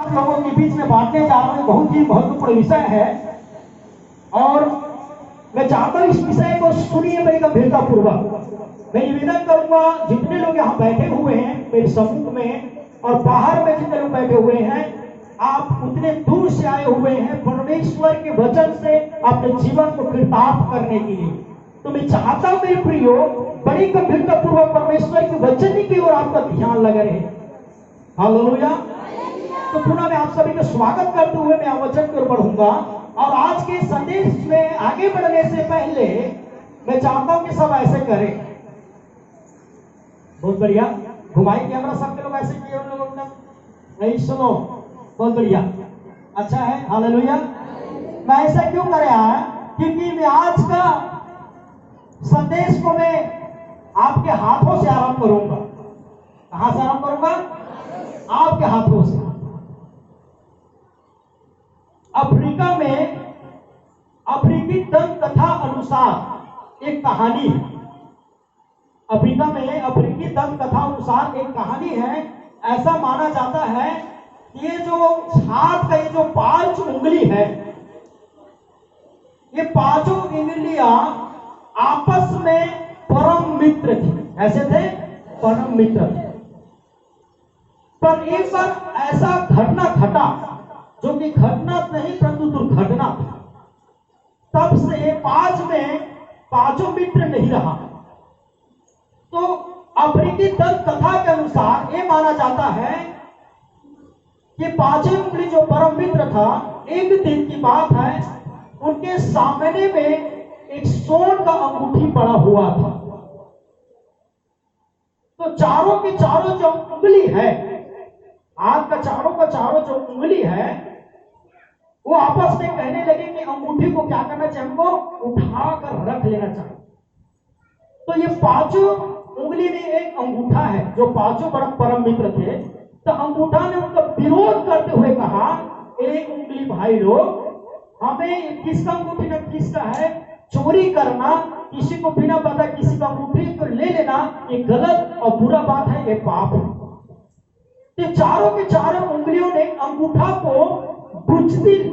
आप लोगों के बीच में बांटने जा रहा हूं, बहुत ही महत्वपूर्ण विषय है और मैं चाहता हूं इस विषय को सुनिए बड़ी गंभीरता पूर्वक। मैं निवेदन करूंगा जितने लोग यहाँ बैठे हुए हैं मेरे समूह में और बाहर में जितने लोग बैठे हुए हैं, आप उतने दूर से आए हुए हैं परमेश्वर के वचन से अपने जीवन को कृतार्थ करने के लिए। तो मैं चाहता हूं मेरे प्रियो बड़ी गंभीरता पूर्वक परमेश्वर के वचन की ओर आपका ध्यान लगा रहे। हालेलुया। तो पुनः मैं आप सभी का स्वागत करते हुए मैं वचन की ओर बढ़ूंगा और आज के संदेश में आगे बढ़ने से पहले मैं चाहता हूं कि सब ऐसे करें। बहुत बढ़िया, घुमाई कैमरा सबके लोग ऐसे किए उन लोगों ने नहीं सुनो, बहुत बढ़िया, अच्छा है। हालेलुया। मैं ऐसा क्यों कर रहा है? क्योंकि मैं आज का संदेश को मैं आपके हाथों से आरंभ करूंगा। कहां से आरंभ करूंगा? आपके हाथों से। अफ्रीका में अफ्रीकी दंत कथा अनुसार एक कहानी है। अफ्रीका में अफ्रीकी दंत कथा अनुसार एक कहानी है। ऐसा माना जाता है कि ये जो हाथ का ये जो 5 उंगली है, ये 5 उंगलियां आपस में परम मित्र थे। ऐसे थे, परम मित्र थे। पर एक बार ऐसा घटना घटा जो कि घटना नहीं परंतु दुर्घटना था। तब से 5 में 5 मित्र नहीं रहा। तो अफ्रीकी दंत कथा के अनुसार यह माना जाता है कि 5 उंगली जो परम मित्र था, एक दिन की बात है, उनके सामने में एक सोन का अंगूठी पड़ा हुआ था। तो चारों की चारों जो उंगली है, हाथ का चारों का चारों जो उंगली है, वो आपस में कहने लगे कि अंगूठी को क्या करना चाहिए, हमको उठा कर रख लेना चाहिए। तो ये 5 उंगली में एक अंगूठा है जो 5 बड़ा परम मित्र थे। तो अंगूठा ने उनका विरोध करते हुए कहा, एक उंगली भाई लोग, हमें किसका अंगूठी न किसका है, चोरी करना, किसी को बिना पता किसी का अंगूठी को ले लेना, ये गलत और बुरा बात है, ये पाप है। तो चारों के चारों उंगलियों ने अंगूठा को बुझदिल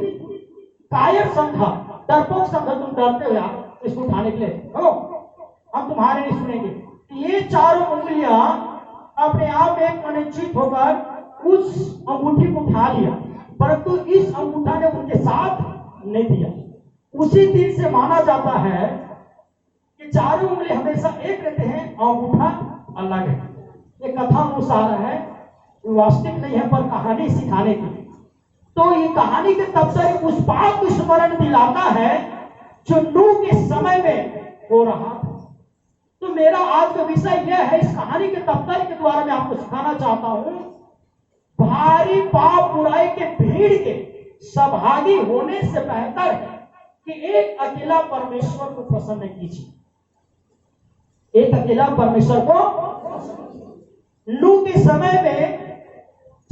कायर समझा, डरपोक समझा, तुम डरते हो यार इसको उठाने के लिए, हो हम तुम्हारे नहीं सुनेंगे। ये चारों उंगलियां अपने आप एक अनिश्चित होकर उस अंगूठी को उठा लिया, परंतु इस अंगूठा ने उनके साथ नहीं दिया। उसी दिन से माना जाता है कि चारों उंगली हमेशा एक रहते हैं, अंगूठा अलग है। ये कथा अनुसार है, वास्तविक नहीं है, पर कहानी सिखाने की। तो ये कहानी के तबसरे उस बात को स्मरण दिलाता है जो नूह के समय में हो रहा था। तो मेरा आज का विषय यह है, इस कहानी के तबसरे के द्वारा मैं आपको सिखाना चाहता हूं, भारी पाप बुराई के भीड़ के सहभागी होने से बेहतर है कि एक अकेला परमेश्वर को प्रसन्न कीजिए। एक अकेला परमेश्वर को। नूह के समय में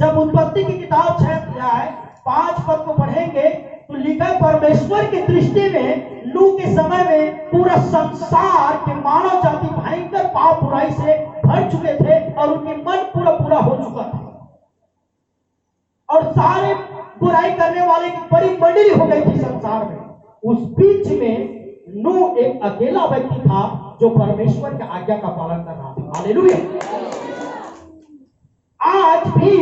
जब उत्पत्ति की किताब 6 अध्याय 5 पद को पढ़ेंगे तो लिखा है, परमेश्वर की दृष्टि में नूह के समय में पूरा संसार के मानव जाति भयंकर पाप बुराई से भर चुके थे और उनके मन पूरा हो चुका था और सारे बुराई करने वाले की बड़ी मंडली हो गई थी संसार में। उस बीच में नूह एक अकेला व्यक्ति था जो परमेश्वर की आज्ञा का पालन कर रहा था। हालेलुया। आज भी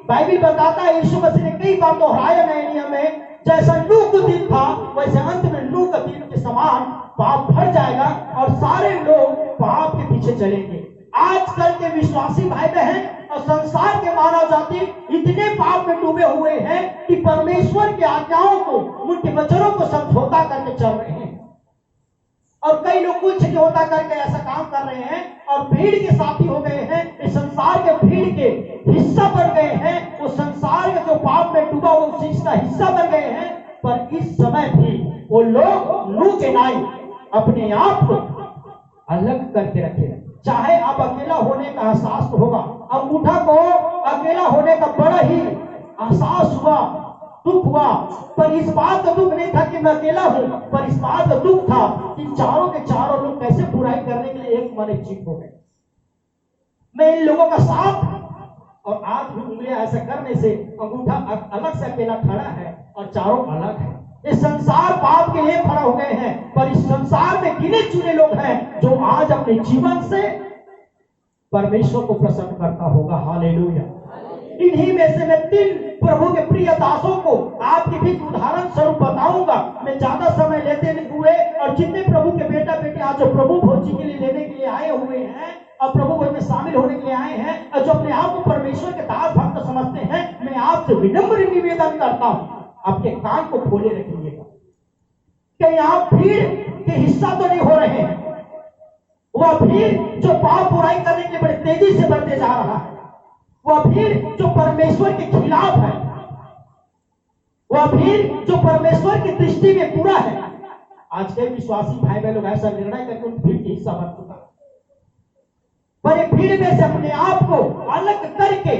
बाइबल बताता है, यीशु मसीह ने कई बार दोहराया नए नियम में, जैसा नूह का दिन था वैसे अंत में नूह का दिन के समान पाप भर जाएगा और सारे लोग पाप के पीछे चलेंगे। आजकल के विश्वासी भाई बहन और संसार के मानव जाति इतने पाप में डूबे हुए हैं कि परमेश्वर की आज्ञाओं को, उनके वचनों को समझौता करके चल रहे हैं और कई लोग कुछ समझौता करके ऐसा काम कर रहे हैं और भीड़ के साथी हो गए हैं, इस संसार के भीड़ के हिस्सा बन गए हैं। वो संसार के जो पाप में डूबा वो उसी का हिस्सा बन गए हैं। पर इस समय भी वो लोग नूह के नाई अपने आप को अलग करके रखे। चाहे अब अकेला होने का एहसास होगा, अंगूठा को अकेला होने का बड़ा ही एहसास हुआ, दुख हुआ, पर इस बात का दुख नहीं था कि मैं अकेला हूं, पर इस बात का दुख था कि चारों के चारों लोग कैसे बुराई करने के लिए एक मन एक चित हो गए। मैं इन लोगों का साथ और आज भी उंगलियां ऐसा करने से अंगूठा अलग से अकेला खड़ा है और चारों अलग है। ये संसार पाप के लिए खड़ा हो गए हैं, पर इस संसार में गिने चुने लोग हैं जो आज अपने जीवन से परमेश्वर को प्रसन्न करता होगा। हालेलुया। इन्हीं में से मैं 3 प्रभु के प्रिय दासों को आपके बीच उदाहरण स्वरूप बताऊंगा। मैं ज्यादा समय लेते नहीं हुए, और जितने प्रभु के बेटा बेटे आज जो प्रभु भोजी के लिए लेने के लिए आए हुए हैं और प्रभु भोज में शामिल होने के लिए आए हैं और जो अपने आप को परमेश्वर के दास भक्त समझते हैं, मैं आपसे विनम्र निवेदन करता हूं, आपके कान को खोले रखिएगा। कहीं आप भीड़ के हिस्सा तो नहीं हो रहे हैं। वह भीड़ जो पाप बुराई करने के लिए बड़े तेजी से बढ़ते जा रहा है, वह भीड़ जो परमेश्वर के खिलाफ है, वह भीड़ जो परमेश्वर की दृष्टि में बुरा है। आज के विश्वासी भाई बहन लोग ऐसा निर्णय करके उन भीड़ के हिस्सा बन चुका है। पर एक भीड़ में से अपने आप को अलग करके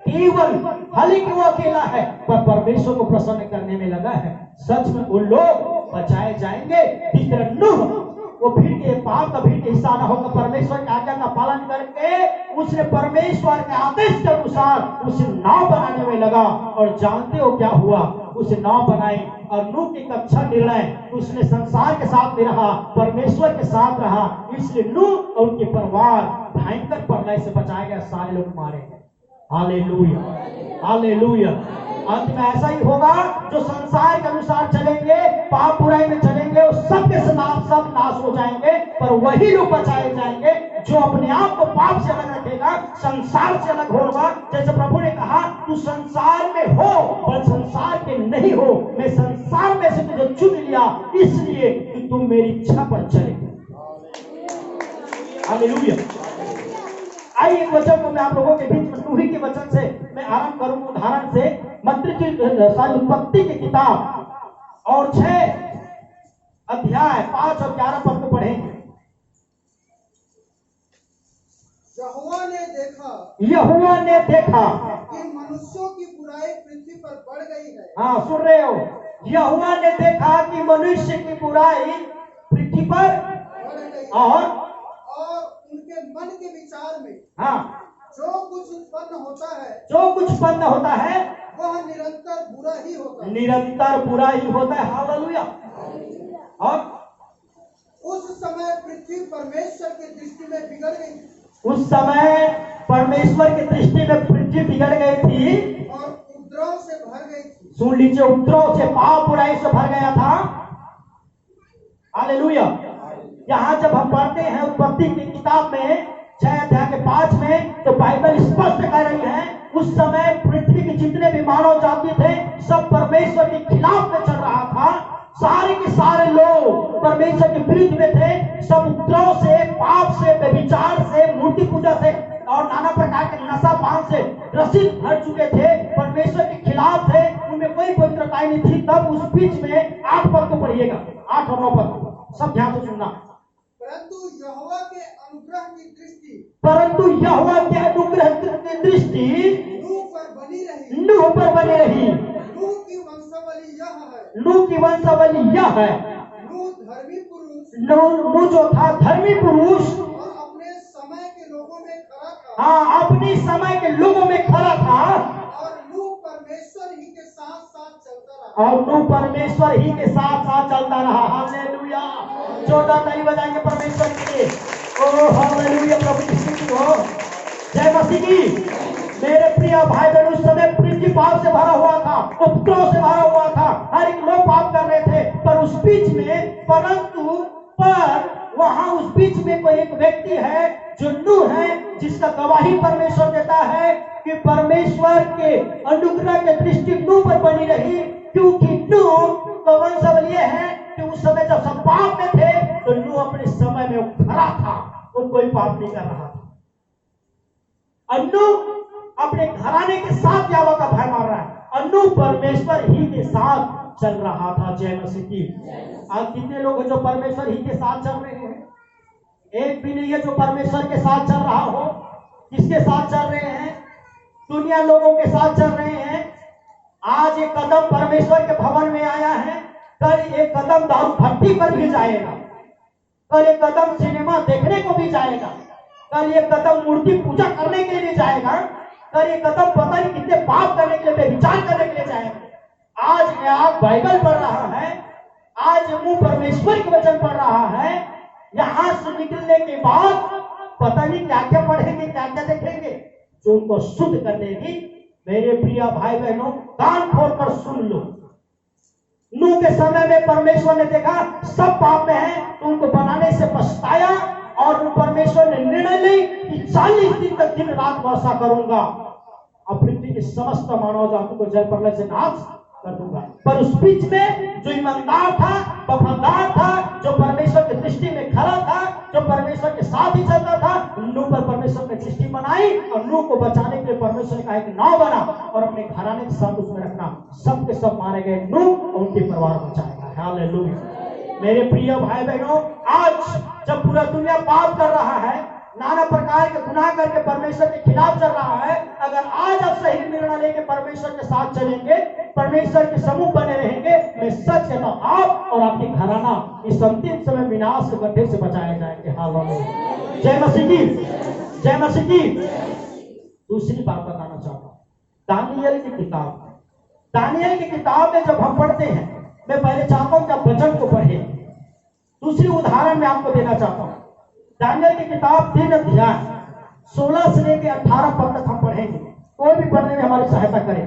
केवल हालांकि वो अकेला है पर परमेश्वर को प्रसन्न करने में लगा है, सच में वो लोग बचाए जाएंगे। इस तरह नूह वो भीड़ के पाप का भीड़ के हिस्सा न होकर परमेश्वर की आज्ञा का पालन करके उसने परमेश्वर के आदेश के अनुसार उसे नाव बनाने में लगा। और जानते हो क्या हुआ? उसे नाव बनाई और नूह की कक्षा निर्णय उसने संसार के साथ में रहा, परमेश्वर के साथ रहा, इसलिए नूह और उनके परिवार भयंकर प्रलय से बचाए गए, सारे लोग मारे गए। Hallelujah, hallelujah. अंत में ऐसा ही होगा, जो संसार के अनुसार चलेंगे, पाप बुराई में चलेंगे, वो सबके सब नाश हो जाएंगे, पर वही लोग बचाए जाएंगे जो अपने आप को पाप से अलग रखेगा, संसार से अलग होगा। जैसे प्रभु ने कहा, तू संसार में हो पर संसार के नहीं हो, मैं संसार में से तुझे चुन लिया इसलिए कि तुम मेरी इच्छा पर चले। हालेलुया। आइए एक वचन को मैं आप लोगों के बीच में नूही के वचन से मैं आरंभ करूंगा, उदाहरण से उत्पत्ति की किताब और 6 अध्याय 5 और 11 पद को पढ़ेंगे। यहोवा ने देखा कि मनुष्यों की बुराई पृथ्वी पर बढ़ गई है। हाँ, सुन रहे हो? यहोवा ने देखा कि मनुष्य की बुराई पृथ्वी पर बढ़ गई और उनके मन के विचार में हाँ जो कुछ उत्पन्न होता है वह निरंतर बुरा ही होता है। निरंतर बुरा ही होता है। हालेलुया। और उस समय पृथ्वी परमेश्वर की दृष्टि में बिगड़ गई। उस समय परमेश्वर की दृष्टि में पृथ्वी बिगड़ गई थी और उपद्रव से भर गई थी। सुन लीजिए, उपद्रव से, पाप बुराई से भर गया था। हालेलुया। यहाँ जब हम पढ़ते हैं उत्पत्ति की किताब में 6 अध्याय के 5 में, तो बाइबल स्पष्ट कह रही है उस समय पृथ्वी के जितने भी मानव जाति थे सब परमेश्वर के खिलाफ में चल रहा था। सारे के सारे लोग परमेश्वर के विरुद्ध में थे। सब उपद्रव से, पाप से, व्यभिचार से, मूर्ति पूजा से और नाना प्रकार के नशा पान से ग्रसित भर चुके थे, परमेश्वर के खिलाफ थे, उनमें कोई पवित्रता नहीं थी। तब उस बीच में 8 पद को पढ़िएगा, 8 और 9 पद, सब ध्यान से सुनना। परंतु यहोवा के अनुग्रह की दृष्टि नूह पर बनी रही। नूह नूह की वंशावली यह है। नूह धर्मी पुरुष। नूह जो था धर्मी पुरुष और अपने समय के लोगों में खड़ा था। हाँ, अपने समय के लोगों में खड़ा था। और नूह परमेश्वर ही के साथ साथ चलता रहा। हालेलुया। जोरदार ताली बजाएंगे परमेश्वर के लिए। ओ हालेलुया, प्रभु की स्तुति हो। जय मसीह की। मेरे प्रिय भाई बहन, उस समय पृथ्वी पाप से भरा हुआ था, उपद्रव से भरा हुआ था, हर एक लोग पाप कर रहे थे। पर उस बीच में वहां उस बीच में कोई एक व्यक्ति है जो नूह है, जिसका गवाही परमेश्वर देता है कि परमेश्वर के अनुग्रह की दृष्टि नूह पर बनी रही, क्योंकि नूह का वंशावली यह है कि उस समय जब सब पाप में थे तो नूह अपने समय में खड़ा था, वो कोई पाप नहीं कर रहा था। नूह अपने घराने के साथ यावा का भय मार रहा है। नूह परमेश्वर ही के साथ चल रहा था। जय मसीह की। आज कितने लोग हैं जो परमेश्वर ही के साथ चल रहे हैं? एक भी नहीं है जो परमेश्वर के साथ चल रहा हो। किसके साथ चल रहे हैं? दुनिया लोगों के साथ चल रहे हैं। आज एक कदम परमेश्वर के भवन में आया है, कल एक कदम दारू भट्टी पर भी जाएगा, कल एक कदम सिनेमा देखने को भी जाएगा, कल एक कदम मूर्ति पूजा करने के लिए जाएगा, कर ये कदम पता नहीं कितने पाप करने के लिए, विचार करने के लिए जाएंगे। आज ये आप बाइबल पढ़ रहा है, आज मुंह परमेश्वर के वचन पढ़ रहा है, यहां से निकलने के बाद पता नहीं क्या क्या पढ़ेंगे, क्या क्या देखेंगे, जो उनको शुद्ध कर देगी। मेरे प्रिय भाई बहनों, कान खोलकर सुन लो। नूह के समय में परमेश्वर ने देखा सब पाप में है, तो उनको बनाने से पछताया और परमेश्वर ने निर्णय ली कि 40 दिन तक दिन रात वर्षा करूंगा और पृथ्वी के समस्त मानव जाति को जल प्रलय से नाश कर दूंगा। पर उस बीच में जो ईमानदार था, वफादार था, जो परमेश्वर की दृष्टि में खरा था, जो परमेश्वर के साथ ही चलता था, नूह पर परमेश्वर ने दृष्टि बनाई और नूह को बचाने के लिए परमेश्वर ने कहा एक नाव बना और अपने घराने के साथ उसमें रखना। सब के सब मारे गए, नूह और उनके परिवार बचाएगा। हालेलुया। मेरे प्रिय भाई बहनों, आज जब पूरा दुनिया पाप कर रहा है, नाना प्रकार के गुनाह करके परमेश्वर के खिलाफ चल रहा है, अगर आज आप सही निर्णय लेके परमेश्वर के साथ चलेंगे, परमेश्वर के समूह बने रहेंगे, मैं सच कहता हूं आप और आपकी घराना इस अंतिम समय विनाश के गड्ढे से बचाए जाएंगे। हालेलुया। जय मसीह की, जय मसीह की। दूसरी बात बताना चाहता हूं, दानियल की किताब, दानियल की किताब में जब हम पढ़ते हैं, मैं पहले चाहता हूं कि आप वचन को पढ़े। दूसरी उदाहरण मैं आपको देना चाहता हूं, दानियल की किताब 3 अध्याय 16 से लेकर 18 पद तक हम पढ़ेंगे। कोई भी पढ़ने में हमारी सहायता करे।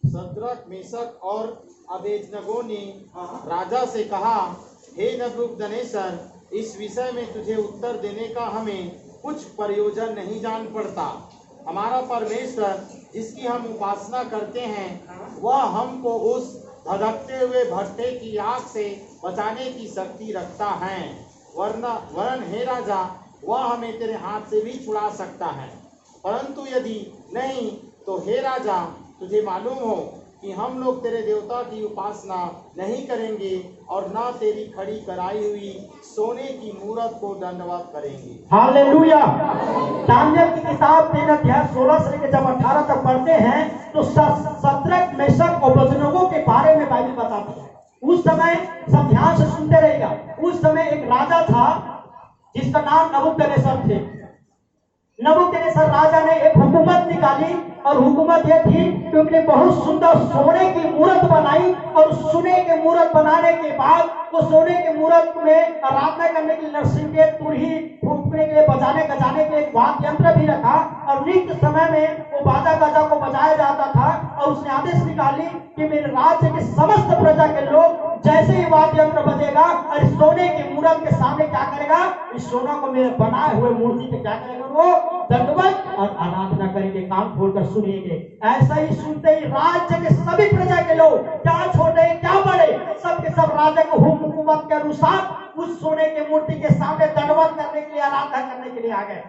शद्रक, मेशक और अबेदनगो ने राजा से कहा, हे नबूकदनेस्सर, इस विषय में तुझे उत्तर देने का हमें कुछ प्रयोजन नहीं जान पड़ता। हमारा परमेश्वर जिसकी हम उपासना करते हैं, वह हमको उस धधकते हुए भट्टे की आग से बचाने की शक्ति रखता है। वरन हे राजा, वह हमें तेरे हाथ से भी छुड़ा सकता है। परंतु यदि नहीं तो हे राजा, तुझे मालूम हो कि हम लोग तेरे देवता की उपासना नहीं करेंगे और ना तेरी खड़ी कराई हुई सोने की मूरत को दंडवत करेंगे। हालेलुया। दानियल की किताब 3 अध्याय 16 से लेकर जब 18 तक पढ़ते हैं तो शद्रक, मेशक और अबेदनगो के बारे में बाइबल बताती है। उस समय सब ध्यान से सुनते रहेगा। उस समय एक राजा था जिसका नाम नबूकदनेस्सर थे। नबूकदनेस्सर राजा ने एक हुकूमत निकाली और हुकूमत यह थी कि उसने बहुत सुंदर सोने की मूरत बनाई और सोने के मूरत बनाने के बाद वो सोने के मूरत में आराधना करने के लिए नरसिंह, तुरही फूंकने के लिए, बजाने गजाने के एक वाद्य यंत्र भी रखा और नित्य समय में वो बाजा गाजा को बजाया जाता था। और उसने आदेश निकाली कि मेरे राज्य के समस्त प्रजा के लोग जैसे ही वाद्य यंत्र बजेगा और सोने की मूरत के सामने क्या करेगा, इस सोना को मेरे बनाए हुए मूर्ति पे क्या करेगा, वो दंडवत और आराधना करेंगे। कान खोलकर सुनिएंगे। ऐसा ही सुनते ही राज्य के सभी प्रजा के लोग, क्या छोटे क्या बड़े, सब के सब राजा को हुकूमत के अनुसार उस सोने की मूर्ति के सामने दंडवत करने के लिए, आराधना करने के लिए आ गए।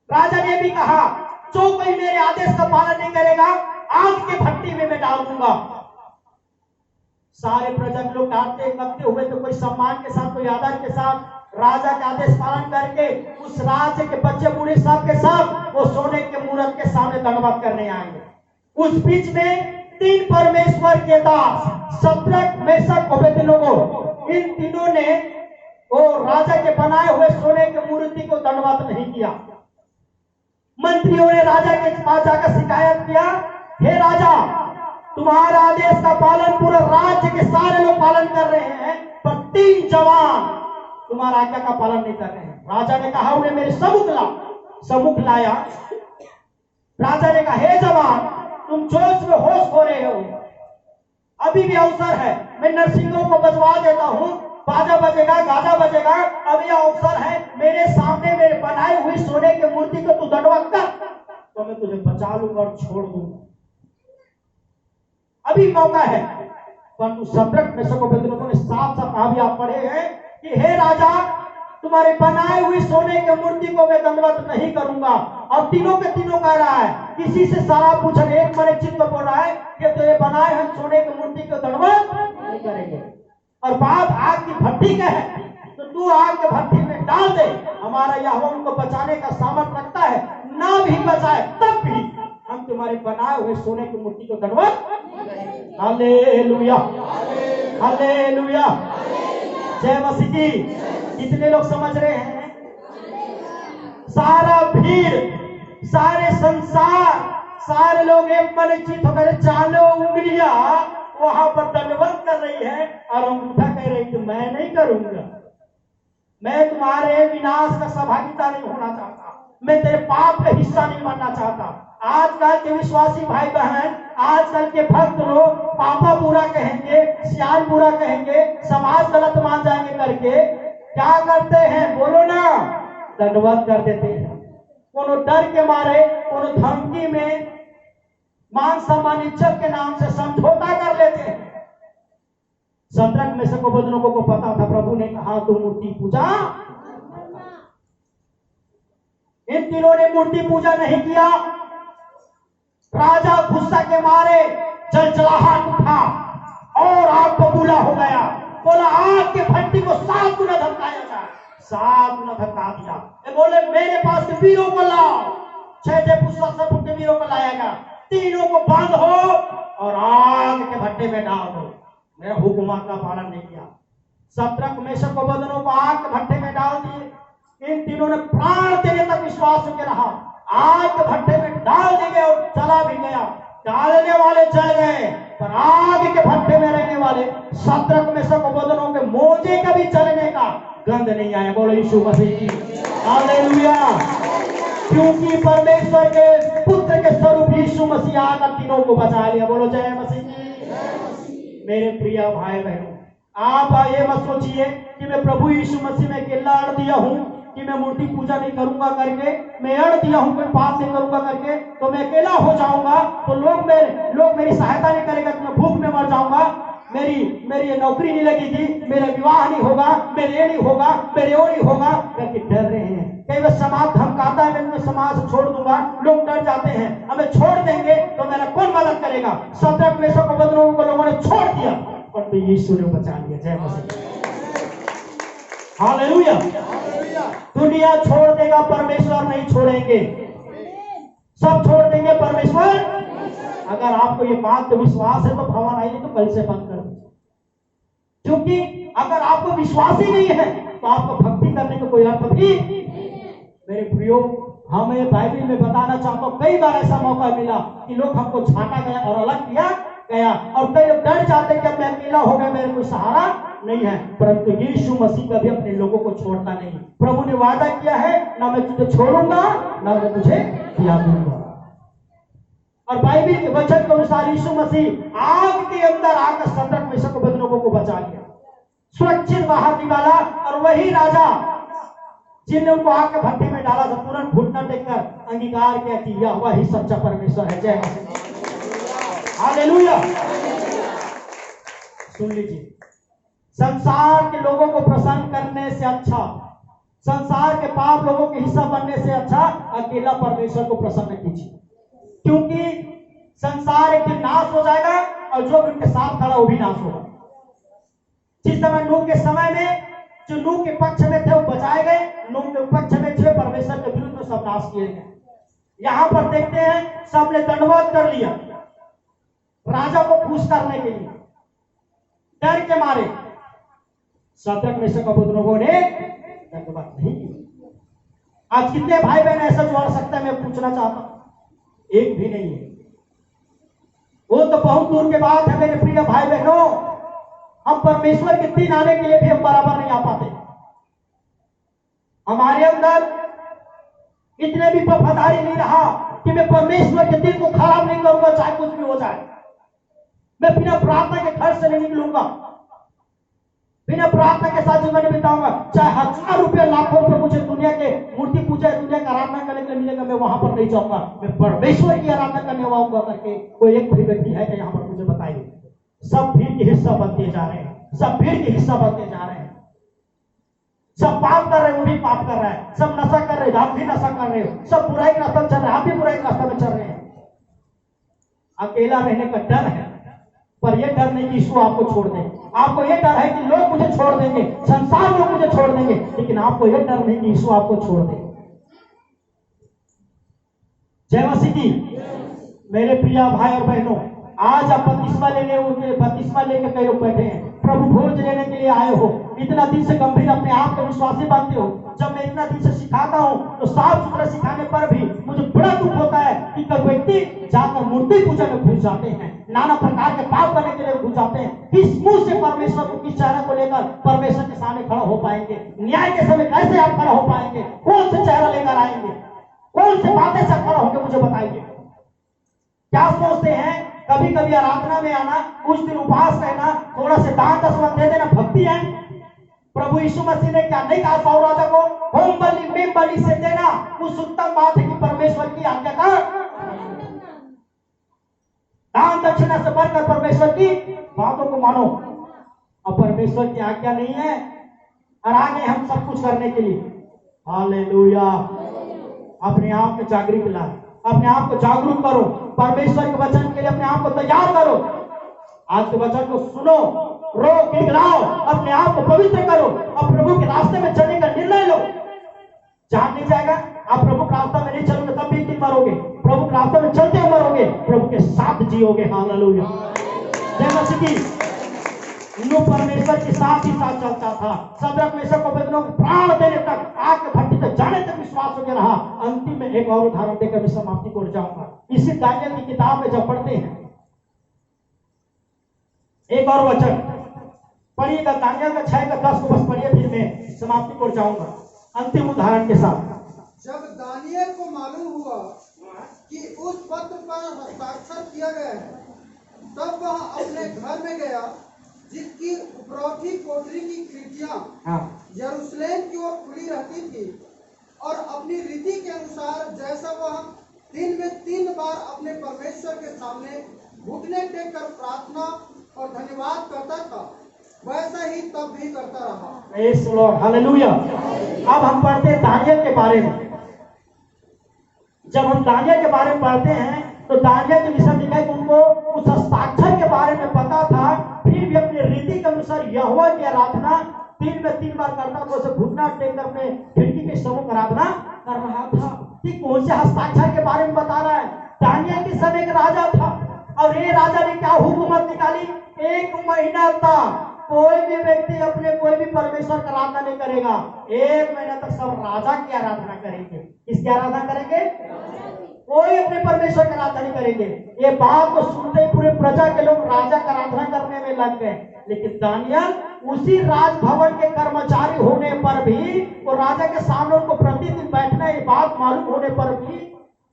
राजा ने भी कहा, जो कोई मेरे आदेश का पालन नहीं करेगा, आग के भट्टी में मैं डाल दूंगा। सारे प्रजा के लोग डांटते कपते हुए तो कोई सम्मान के साथ, कोई आदर के साथ राजा का आदेश पालन करके उस राज्य के बच्चे बूढ़े सब के सब वो सोने के मूरत के सामने दंडवत करने आएंगे। उस बीच में 3 परमेश्वर के दास शद्रक, मेशक और अबेदनगो, इन तीनों ने वो राजा के बनाए हुए सोने के मूर्ति को दंडवत नहीं किया। मंत्रियों ने राजा के पास जाकर शिकायत किया, हे राजा, तुम्हारा आदेश का पालन पूरा राज्य के सारे लोग पालन कर रहे हैं, पर 3 जवान तुम्हारा आज्ञा का पालन नहीं कर रहे हैं। राजा ने कहा, उन्हें मेरे सम्मुख लाया। राजा ने कहा, हे जवान, तुम जोश में होश खो रहे हो, अभी भी अवसर है, मैं नरसिंहों को बजवा देता हूँ, बाजा बजेगा, गाजा बजेगा, अभी अवसर है, मेरे सामने मेरे बनाई हुई सोने की मूर्ति को तू दंडवत कर, तो मैं तुझे बचा लूंगा और छोड़ दूंगा, अभी मौका है। परंतु शद्रक, मेशक और अबेदनगो ने साफ साफ कहा, भी आप पढ़े हैं कि हे राजा, तुम्हारे बनाए हुई सोने की मूर्ति को मैं दंडवत नहीं करूंगा। और तीनों के तीनों कह रहा है, किसी से सारा पूछन, एक मन एक चित्त बोल रहा है कि तेरे बनाए हुए सोने की मूर्ति को दंडवत नहीं करेंगे। और बात आग की भट्टी का है तो तू आग के भट्टी में डाल दे, हमारा यहोवा उनको बचाने का सामर्थ रखता है, ना भी बचाए तब भी हम तुम्हारे बनाए हुए सोने की मूर्ति को दंडवत। Hallelujah, hallelujah. जय मसीह की। कितने लोग समझ रहे हैं? सारा भीड़, सारे संसार, सारे लोग एक मन चित होकर चारों उंगलियां वहां पर दंडवत कर रही है और अंगूठा कह रही कि मैं नहीं करूंगा, मैं तुम्हारे विनाश का सहभागिता नहीं होना चाहता, मैं तेरे पाप का हिस्सा नहीं बनना चाहता। आजकल के विश्वासी भाई बहन, आजकल के भक्त लोग पापा बुरा कहेंगे, सियाल बुरा कहेंगे, समाज गलत मान जाएंगे करके क्या करते हैं? बोलो ना, दंडवत कर देते हैं। कोनो डर के मारे, कोनो धमकी में, मान सम्मान इज्जत के नाम से समझौता कर लेते हैं। शद्रक मेशक को अबेदनगो को पता था, प्रभु ने कहा तो मूर्ति पूजा। इन तीनों ने मूर्ति पूजा नहीं किया। राजा गुस्सा के मारे जलजलाहट उठा और आग बबूला हो गया। बोला आग के भट्टी को 7 गुना धमकाया जाए। 7 गुना धमका दिया। बोले मेरे पास के वीरों को लाओ। 6 पुष्पा सब के वीरों को लाएगा, तीनों को बांध हो और आग के भट्टे में डाल दो। मेरा हुक्म का पालन नहीं किया। शद्रक मेशक को अबेदनगो को आग के भट्टे में डाल दिए। इन तीनों ने प्राण देने तक विश्वास के रहा। आग के भट्टे में डाल दिए और जला भी गया। डालने वाले जल गए, पर आग के भट्टे में रहने वाले शद्रक मेशक को अबेदनगो के मोजे का भी जलने का गंध नहीं आया। बोलो यीशु मसीह की हालेलुया। क्योंकि परमेश्वर के पुत्र के स्वरूप यीशु मसीह आकर तीनों को बचा लिया। बोलो जय मसीह की। मेरे प्रिय भाई बहनों, आप ये मत सोचिए कि मैं प्रभु यीशु मसीह में अकेला अड़ दिया हूं कि मैं मूर्ति पूजा नहीं करूंगा करके, मैं अड़ दिया हूं कोई पाप नहीं करूंगा करके तो मैं अकेला हो जाऊंगा, तो लोग मेरी सहायता नहीं करेगा, तो मैं भूख में मर जाऊंगा, मेरी ये नौकरी नहीं लगेगी, मेरा विवाह नहीं होगा, मेरे ये नहीं होगा, मेरे वो नहीं होगा करके डर रहे हैं। कई बार समाज धमकाता है, मैं समाज छोड़ दूंगा, लोग डर जाते हैं, हमें छोड़ देंगे तो मेरा कौन मदद करेगा। शद्रक मेशक को अबेदनगो को लोगों ने छोड़ दिया और तो यीशु ने बचा लिया। जय मसीह हालेलुया। दुनिया छोड़ देगा, परमेश्वर नहीं छोड़ेंगे। सब छोड़ देंगे, परमेश्वर। अगर आपको ये बात का विश्वास है तो भवन आइए तो कल से बंद कर दीजिए, क्योंकि अगर आपको विश्वास ही नहीं है तो आपको भक्ति करने का कोई अर्थ भी। मेरे प्रियो, हमें बाइबल में बताना चाहता हूं, कई बार ऐसा मौका मिला कि लोग हमको छाटा गया और अलग किया गया और कई लोग डर जाते कि मैं अकेला हो गया, मेरे कोई सहारा नहीं है। परंतु यीशु मसीह कभी अपने लोगों को छोड़ता नहीं। प्रभु ने वादा किया है, ना मैं तुझे छोड़ूंगा ना मैं तुझे त्याग दूंगा। और बाइबल के वचन के अनुसार यीशु मसीह आग के अंदर आकर शद्रक मेशक अबेदनगो को बचा लिया, सुरक्षित बाहर निकाला। और वही राजा जिनने उनको आग के भट्टे में डाला था, तुरंत घुटना टेककर अंगीकार किया कि यह वही सच्चा परमेश्वर है। जय हालेलुया। सुन लीजिए, संसार के लोगों को प्रसन्न करने से अच्छा, संसार के पाप लोगों के हिस्सा बनने से अच्छा अकेला परमेश्वर को प्रसन्न कीजिए, क्योंकि संसार एक दिन नाश हो जाएगा और जो उनके साथ खड़ा वो भी नाश होगा। जिस समय नूह के समय में जो नूह के पक्ष में थे वो बचाए गए, नूह के पक्ष में थे परमेश्वर के विरुद्ध में सब नाश किए गए। यहां पर देखते हैं सबने दंडवत कर लिया राजा को खुश करने के लिए, डर के मारे। शद्रक मेशक अबेदनगो ने दंडवत नहीं की। आज कितने भाई बहन ऐसा जोड़ सकता है, मैं पूछना चाहता हूं? एक भी नहीं है। वो तो बहुत दूर के बात है मेरे प्रिय भाई बहनों। हम परमेश्वर के दिन आने के लिए भी हम बराबर नहीं आ पाते। हमारे अंदर इतने भी वफादारी नहीं रहा कि मैं परमेश्वर के दिन को खराब नहीं करूंगा, चाहे कुछ भी हो जाए। मैं बिना प्रार्थना के घर से नहीं निकलूंगा, बिना प्रार्थना के साथ जीवन बिताऊंगा। चाहे 1000 रुपया लाखों रुपये मुझे दुनिया के मूर्ति पूजा, दुनिया की आराधना करने के लिए मिलेगा, मैं वहां पर नहीं जाऊंगा। मैं परमेश्वर की आराधना करने आऊंगा करके कोई एक भी व्यक्ति है कि यहाँ पर मुझे बताइए। सब भीड़ के हिस्सा बनते जा रहे हैं, सब भीड़ के हिस्सा बनते जा रहे हैं। सब पाप कर रहे हैं, वो भी पाप कर रहा है। सब नशा कर रहे हैं, आप भी नशा कर रहे हो। सब बुराई का रास्ता में चल रहे हैं, आप भी बुराई का रास्ता में चल रहे हैं। अकेला रहने का डर है, पर यह डर नहीं कि यीशु आपको छोड़ दे। आपको यह डर है कि लोग मुझे छोड़ देंगे, संसार लोग मुझे छोड़ देंगे, लेकिन आपको यह डर नहीं कि यीशु आपको छोड़ दे। जय मसीह की। मेरे प्रिय भाई और बहनों, आज आप बपतिस्मा लेके कई लोग बैठे हैं, प्रभु भोज लेने के लिए आए हो, इतना दिन से गंभीर अपने आप को विश्वासी बनते हो। जब मैं इतना दिन से सिखाता हूँ तो साफ सुथरा सिखाने पर भी मुझे बड़ा दुख होता है कि कई व्यक्ति जाकर मूर्ति पूजा में घुस जाते हैं, नाना प्रकार के पाप करने के लिए घुस जाते हैं। किस मुंह से परमेश्वर को, किस चेहरा को लेकर परमेश्वर के सामने खड़ा हो पाएंगे? न्याय के समय कैसे आप खड़ा हो पाएंगे? कौन से चेहरा लेकर आएंगे? कौन से बातें से खड़ा होंगे? मुझे बताइए। क्या सोचते हैं? कभी कभी आराधना में आना, कुछ दिन उपवास रहना, थोड़ा से दान दशमलव दे देना भक्ति है? प्रभु यीशु मसीह ने क्या नहीं कहा साउल राजा को? होम बलि मेम बलि से देना उस उत्तम बात है कि परमेश्वर की आज्ञा का दान दक्षिणा से बढ़कर परमेश्वर की बातों को मानो। अब परमेश्वर की आज्ञा नहीं है और आगे हम सब कुछ करने के लिए। हालेलुया। अपने आप में जागृत ला, अपने आप को जागरूक करो, परमेश्वर के वचन के लिए अपने आप को तैयार करो। आज के वचन को सुनो, रो, गिड़गिड़ाओ, अपने आप को पवित्र करो और प्रभु के रास्ते में चलने का निर्णय लो। जान नहीं जाएगा आप प्रभु के रास्ते में नहीं चलोगे तब भी एक दिन मरोगे, प्रभु के रास्ते में चलते हुए मरोगे, प्रभु के साथ जियोगे। हालेलुया। जय मसीह की। नूह परमेश्वर के साथ ही साथ चलता था। सदरक मेशक को अबेदनगो को प्राण देने तक, आग के भट्टी तक जाने तक विश्वास होकर रहा। अंतिम में एक और उदाहरण देकर मैं समाप्ति को जाऊंगा। इसी दानियल की किताब में जब पढ़ते हैं, एक और वचन पढ़िएगा, दानियल का 6 का 10 को बस पढ़िए, फिर मैं समाप्ति को जाऊंगा अंतिम उदाहरण के साथ। जब दानियल को मालूम हुआ कि उस पत्र पर हस्ताक्षर किया गया है, तब वह अपने घर में गया, जिसकी उपरौठी कोठरी की खिड़कियां यरूशलेम की ओर खुली रहती थी, और अपनी रीति के अनुसार जैसा वह दिन में 3 बार अपने परमेश्वर के सामने घुटने टेक कर प्रार्थना और धन्यवाद करता था, वैसा ही तब भी करता रहा। Praise the Lord. हालेलुया। अब हम पढ़ते हैं दानियल के बारे में। जब हम दानियल के बारे में पढ़ते हैं तो दानियल के विषय में लिखा है कि उनको उस हस्ताक्षर के बारे में पता था, फिर भी अपनी रीति के अनुसार यहोवा की आराधना 3 में 3 बार करता था। उसे घुटना टेक कर अपने खिड़की के सम्मुख आराधना कर रहा था। ठीक कौन से हस्ताक्षर के बारे में बता रहा है? दानियल के समय का राजा था, और ये राजा ने क्या हुकूमत निकाली? 1 महीना तक कोई भी व्यक्ति अपने कोई भी परमेश्वर का आराधना नहीं करेगा। 1 महीना तक सब राजा की आराधना करेंगे। किसकी आराधना करेंगे? कोई अपने परमेश्वर का आराधना नहीं करेंगे। ये बात को सुनते ही पूरे प्रजा के लोग राजा का आराधना करने में लग गए। लेकिन दानियल उसी राजभवन के कर्मचारी होने पर भी, वो राजा के सामने उनको प्रतिदिन बैठना, ये बात मालूम होने पर भी,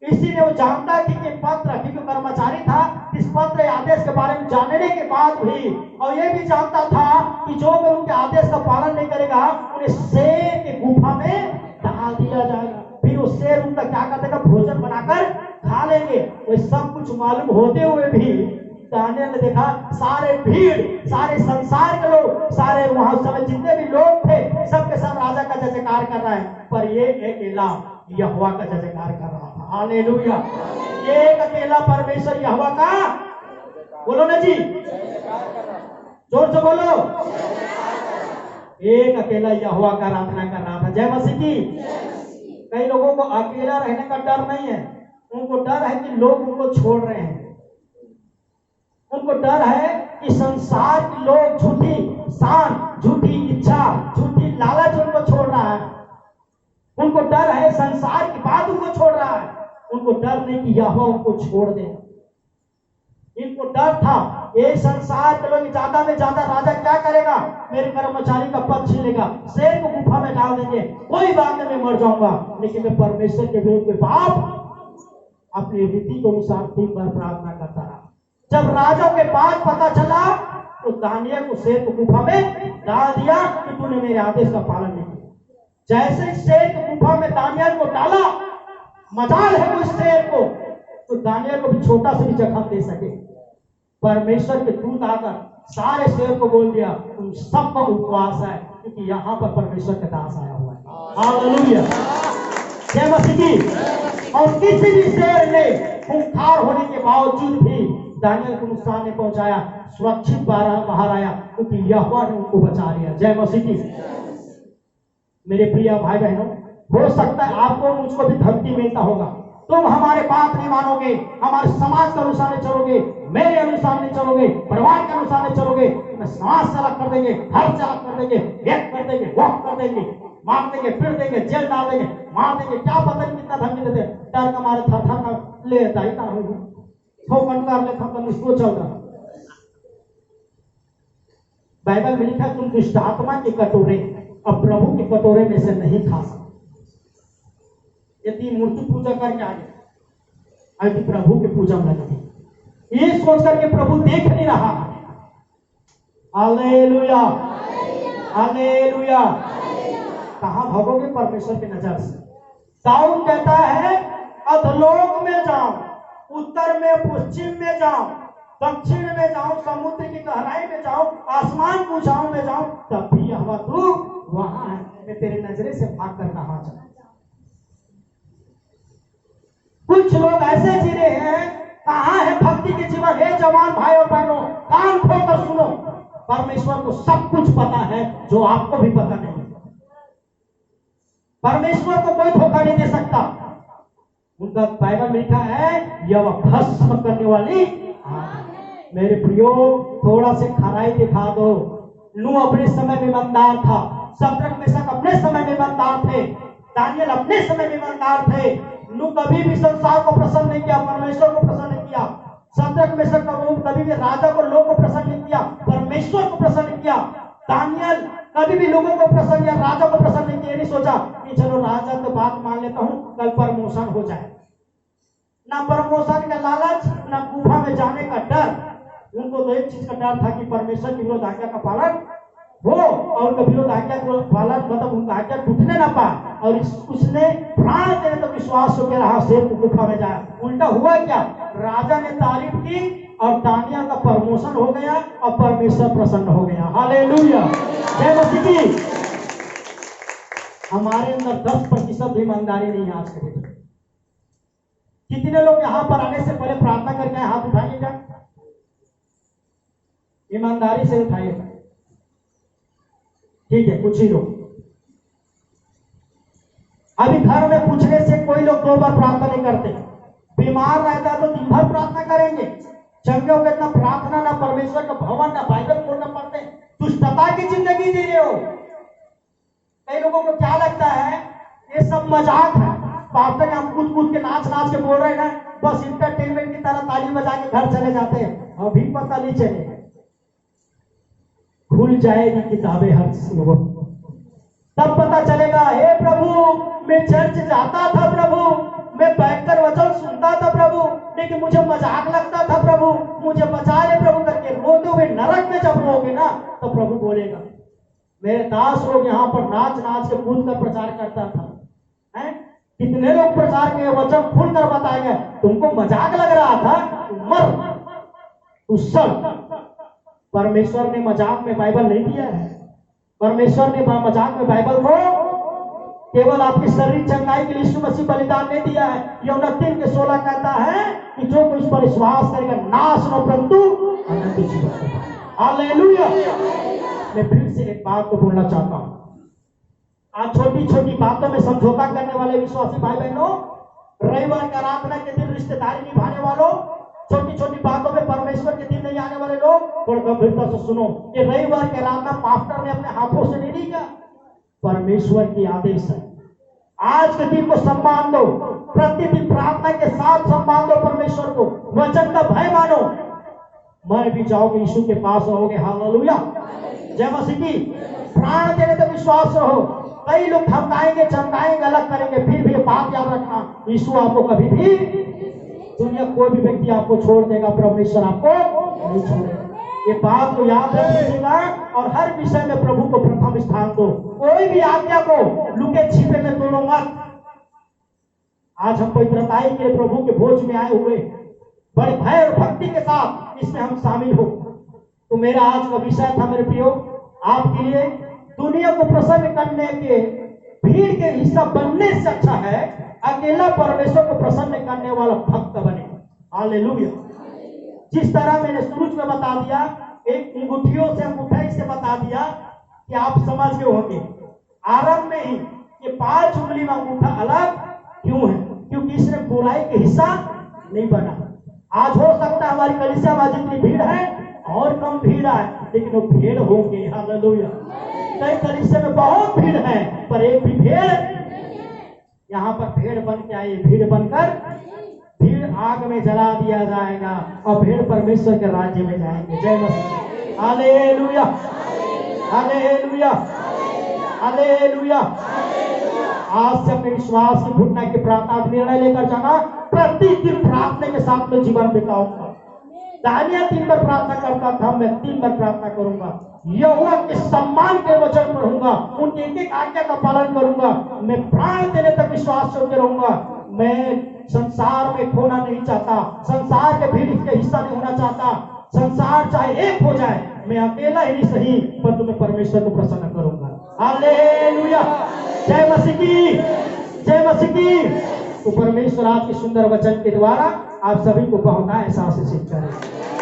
इसीलिए वो जानता कि ये पत्र, क्योंकि कर्मचारी था, इस पत्र आदेश के बारे में जानने के बाद भी, और ये भी जानता था कि जो भी उनके आदेश का पालन नहीं करेगा उन्हें शेर के गुफा में डाल दिया जाएगा। फिर वो शेर उनका क्या कर देगा? भोजन बनाकर खा लेंगे। वो सब कुछ मालूम होते हुए भी दानियल ने देखा सारे भीड़, सारे संसार के लोग, सारे वहां समय जितने भी लोग थे, सबके सब राजा का जय जयकार कर रहा है, पर ये अकेला यहोवा का जय जयकार कर रहा था। हालेलुया। ये एक अकेला परमेश्वर यहोवा का, बोलो ना जी, जोर से बोलो, एक अकेला यहोवा का आराधना कर रहा था। जय मसीह की। कई लोगों को अकेला रहने का डर नहीं है, उनको डर है कि लोग उनको छोड़ रहे हैं। उनको डर है कि संसार के लोग झूठी शान, झूठी इच्छा, झूठी लालच उनको छोड़ रहा है। उनको डर है संसार की बात उनको छोड़ रहा है। उनको डर नहीं कि यहोवा उनको छोड़ दे। इनको डर था ये संसार के लोग ज्यादा में ज्यादा राजा क्या करेगा? मेरे कर्मचारी का पद छीनेगा, शेर को गुफा में डाल देंगे, कोई बात नहीं, मैं मर जाऊंगा, लेकिन मैं परमेश्वर के विरुद्ध में पाप अपनी रीति के अनुसार 3 बार प्रार्थना करता रहा। जब राजा के बाद पता चला तो दानियल को शेर को गुफा में डाल दिया कि तूने मेरे आदेश का पालन नहीं किया। जैसे शेर को गुफा में दानियल को डाला, मजाल है उस शेर को, तो दानियल को भी छोटा सा भी जख्म दे सके। परमेश्वर के दूत आकर सारे शेर को बोल दिया, तुम सबका उपवास है, क्योंकि यहाँ पर परमेश्वर का दास आया हुआ है। हालेलुया। जय मसीह की। और किसी भी शेर ने खूंखार होने के बावजूद भी दानियल को नुकसान नहीं पहुंचाया, सुरक्षित बाहर आया, क्योंकि यहोवा ने उनको बचा लिया। जय मसीह की। मेरे प्रिय भाई बहनों, हो सकता है आपको मुझको भी धमकी मिलता होगा, तुम हमारे बात नहीं मानोगे, हमारे समाज के अनुसार चलोगे, मेरे अनुसार नहीं चलोगे, परिवार के अनुसार नहीं चलोगे, मैं समाज से अलग कर देंगे, घर से अलग कर देंगे, एक कर देंगे, वॉक कर देंगे, मार देंगे, फिर देंगे, जेल डाल देंगे, मार देंगे, क्या पता नहीं कितना धमकी देते। डर का मारे थर थर का लेता ही हूँ कर लेता तो मुझको चल रहा। बाइबल में लिखा तुम दुष्ट आत्मा के कटोरे अब प्रभु के कटोरे में से नहीं खा सकते। यदि मूर्ति पूजा करके आ गए, यदि प्रभु की पूजा में लगे, ये सोच करके प्रभु देख नहीं रहा। Hallelujah, hallelujah. कहां भागोगे परमेश्वर की नजर से? दाऊद कहता है अधलोक में जाओ, उत्तर में, पश्चिम में जाओ, दक्षिण में जाओ, समुद्र की गहराई में जाओ, आसमान की ऊंचाइयों में जाओ, तब भी यहोवा तू वहां है, मैं तेरी नजरे से भाग कर कहां जाऊं। कुछ लोग ऐसे जी रहे हैं, कहां है भक्ति के जीवन? हे जवान भाई और बहनों, कान खोलकर सुनो, परमेश्वर को सब कुछ पता है जो आपको भी पता नहीं। परमेश्वर को कोई धोखा नहीं दे सकता। उनका बाइबल में लिखा है यह भस्म करने वाली मेरे प्रियो, थोड़ा से खराई दिखा दो। नूह अपने समय में ईमानदार था, शद्रक मेशक अपने समय में ईमानदार थे, दानियल अपने समय में ईमानदार थे। नूह कभी भी संसार को प्रसन्न नहीं किया, परमेश्वर को प्रसन्न नहीं किया। शद्रक मेशक कभी भी राजा को, लोग को प्रसन्न नहीं किया, परमेश्वर को प्रसन्न नहीं किया। दानियल कभी भी लोगों को प्रसन्न किया, राजा को प्रसन्न नहीं किया। नहीं सोचा कि चलो राजा तो बात मान लेता हूं, कल प्रमोशन हो जाए। ना प्रमोशन का लालच, ना गुफा में जाने का डर। उनको तो एक चीज का डर था कि परमेश्वर की विरोध आज्ञा का पालन हो और उनका विरोध आज्ञा को पालन, मतलब उनका आज्ञा टूटने ना पाए। और उसने प्राण देने तो विश्वास हो के रहा, शेर को गुफा में जाए। उल्टा हुआ क्या? राजा ने तारीफ की और दानियल का प्रमोशन हो गया और परमेश्वर प्रसन्न हो गया। हालेलुया, जय मसीह की। हमारे अंदर 10% भी ईमानदारी नहीं है आज के दिन। कितने लोग यहां पर आने से पहले प्रार्थना करके हाथ उठाइएगा, ईमानदारी से उठाइएगा। ठीक है, कुछ ही लोग अभी घर में पूछने से कोई लोग 2 बार प्रार्थना नहीं करते। बीमार रहता है तो दिन भर प्रार्थना करेंगे। चंगे हो इतना प्रार्थना, ना परमेश्वर का भवन, ना बाइबल खोलना पड़ते। दुष्टता की जिंदगी जी रहे हो। कई लोगों को क्या लगता है ये सब मजाक है, पास्टर ने हम कूद कूद के नाच नाच के बोल रहे हैं ना, बस इंटरटेनमेंट की तरह ताली बजा के घर चले जाते हैं। अभी पता नहीं चलेगा, खुल जाएगी किताबें हर लोगों को, तब पता चलेगा। हे प्रभु, मैं चर्च जाता था प्रभु, मैं बैठकर वचन सुनता था प्रभु, लेकिन मुझे मजाक लगता था प्रभु, मुझे बचा ले प्रभु करके रोते हुए नरक में जब रोगे ना, तो प्रभु बोलेगा मेरे दास लोग यहाँ पर नाच नाच के कूद कर प्रचार करता था। हैं? कितने लोग प्रचार के वचन खुल कर बताएंगे, तुमको मजाक लग रहा था, मर तू सड़। परमेश्वर ने मजाक में बाइबल नहीं दिया है। परमेश्वर ने मजाक में बाइबल को केवल आपकी शरीर चंगाई के लिए यीशु मसीह बलिदान नहीं दिया है। यूहन्ना 3:16 कहता है कि जो कोई इस पर विश्वास करेगा नाश न परंतु अनंत जीवन। हालेलुया। मैं फिर से एक बात को बोलना चाहता हूं। आज छोटी छोटी बातों में समझौता करने वाले विश्वासी भाई बहनों, रविवार की आराधना के दिन रिश्तेदारी निभाने वालों, छोटी छोटी बातों में परमेश्वर के दिन नहीं आने वाले लोग, थोड़ा गंभीरता से सुनो। ये रविवार की आराधना पास्टर ने अपने हाथों से नहीं लिया, परमेश्वर की आदेश है। आज के दिन को सम्मान दो, प्रतिदिन प्रार्थना के साथ सम्मान दो परमेश्वर को, वचन का भय मानो। मर भी जाओगे यीशु के पास रहोगे। हालेलुया, जय मसीह की। प्राण देने तक विश्वास रहो। कई लोग धमकाएंगे, चमकाएंगे, अलग करेंगे, फिर भी बात याद रखना, यीशु आपको कभी भी, दुनिया कोई भी व्यक्ति आपको छोड़ देगा, परमेश्वर आपको नहीं छोड़ेगा। ये बात को याद रखिएगा और हर विषय में प्रभु को प्रथम स्थान दो। कोई भी आज्ञा को लुके छिपे में तोड़ो मत। आज हम पवित्रताई के प्रभु के भोज में आए हुए, बड़े भय और भक्ति के साथ इसमें हम शामिल हो। तो मेरा आज का विषय था मेरे प्रियो, आपके लिए दुनिया को प्रसन्न करने के भीड़ के हिस्सा बनने से अच्छा है अकेला परमेश्वर को प्रसन्न करने वाला भक्त बने। हालेलुया। जिस तरह मैंने शुरू में बता दिया, एक अंगूठियों से अंगूठे से बता दिया कि आप समझ गए होंगे आरंभ में ही ये 5 उंगली में अंगूठा अलग क्यों है, क्योंकि इसने बुराई के हिस्सा नहीं बना। आज हो सकता है हमारी कलीसिया में जितनी भीड़ है और कम भीड़ है, लेकिन वो भेड़ होंगे। हालेलुया। कई कलीसिया में बहुत भीड़ है पर एक भी भेड़, यहाँ पर भेड़ बन के आई, भीड़ बनकर भीड़ आग में जला दिया जाएगा और भेड़ परमेश्वर के राज्य में जाएंगे। जय मसीह। Hallelujah, hallelujah, hallelujah. आज से अपने विश्वास की घुटना की प्रार्थना निर्णय लेकर जाना, प्रतिदिन प्रार्थना के साथ में जीवन बिताऊंगा। दानिया 3 बार प्रार्थना करता था, मैं 3 बार प्रार्थना करूंगा। यहोवा के सम्मान के वचन पढ़ूंगा, उनके एक एक आज्ञा का पालन करूंगा। मैं प्राण देने तक विश्वास करके रहूंगा। मैं संसार में खोना नहीं चाहता, संसार के भीड़ के हिस्सा नहीं होना चाहता। संसार चाहे एक हो जाए, मैं अकेला ही नहीं सही पर तुम्हें परमेश्वर को प्रसन्न करूंगा। हालेलुया। जय मसीह की, जय मसीह की। तो परमेश्वर आपके सुंदर वचन के द्वारा आप सभी को बहुत ऐसा आशीषित करें।